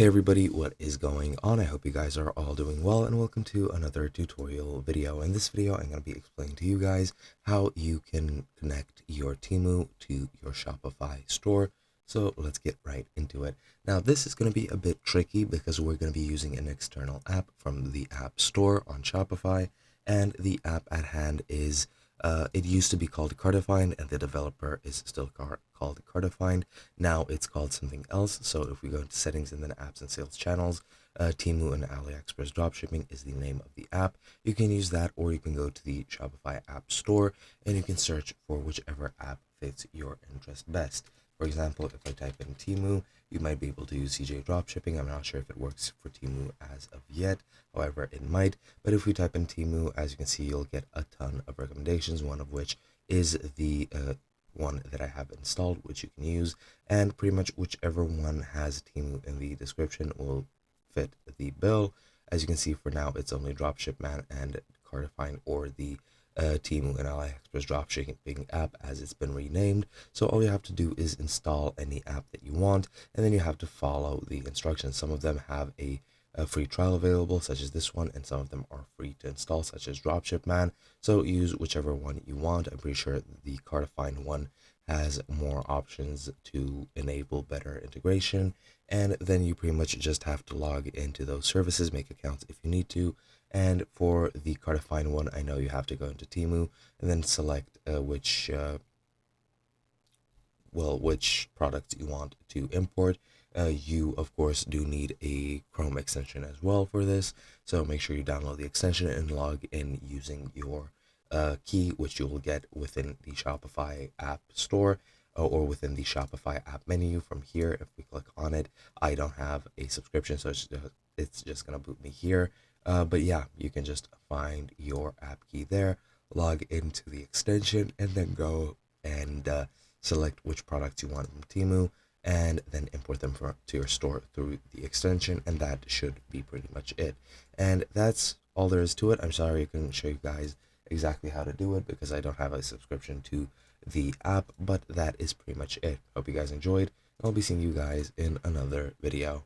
Hey everybody, what is going on? I hope you guys are all doing well and welcome to another tutorial video. In this video, I'm going to be explaining to you guys how you can connect your Temu to your Shopify store. So let's get right into it. Now this is going to be a bit tricky because we're going to be using an external app from the App Store on Shopify, and the app at hand is it used to be called Cardifind, and the developer is still called Cardifind. Now it's called something else. So if we go into settings and then apps and sales channels, Temu and AliExpress dropshipping is the name of the app. You can use that, or you can go to the Shopify App Store and you can search for whichever app fits your interest best. For example, if I type in Temu, you might be able to use CJ Dropshipping. I'm not sure if it works for Temu as of yet. However, it might. But if we type in Temu, as you can see, you'll get a ton of recommendations, one of which is the one that I have installed, which you can use. And pretty much whichever one has Temu in the description will fit the bill. As you can see, for now, it's only Dropshipman and Cardifind, or the Temu and AliExpress dropshipping app as it's been renamed. So all you have to do is install any app that you want, and then you have to follow the instructions. Some of them have a free trial available, such as this one, and some of them are free to install, such as Dropshipman. So use whichever one you want. I'm pretty sure the Cardifind one has more options to enable better integration, and then you pretty much just have to log into those services, make accounts if you need to. And for the Cardifind one, I know you have to go into Temu and then select which products you want to import. You of course do need a Chrome extension as well for this, so make sure you download the extension and log in using your key, which you will get within the Shopify app store, or within the Shopify app menu. From here, if we click on it, I don't have a subscription, so it's just gonna boot me here. But yeah, you can just find your app key there, log into the extension, and then go and select which products you want from Temu, and then import them to your store through the extension, and that should be pretty much it. And that's all there is to it. I'm sorry I couldn't show you guys exactly how to do it because I don't have a subscription to the app, but that is pretty much it. Hope you guys enjoyed. I'll be seeing you guys in another video.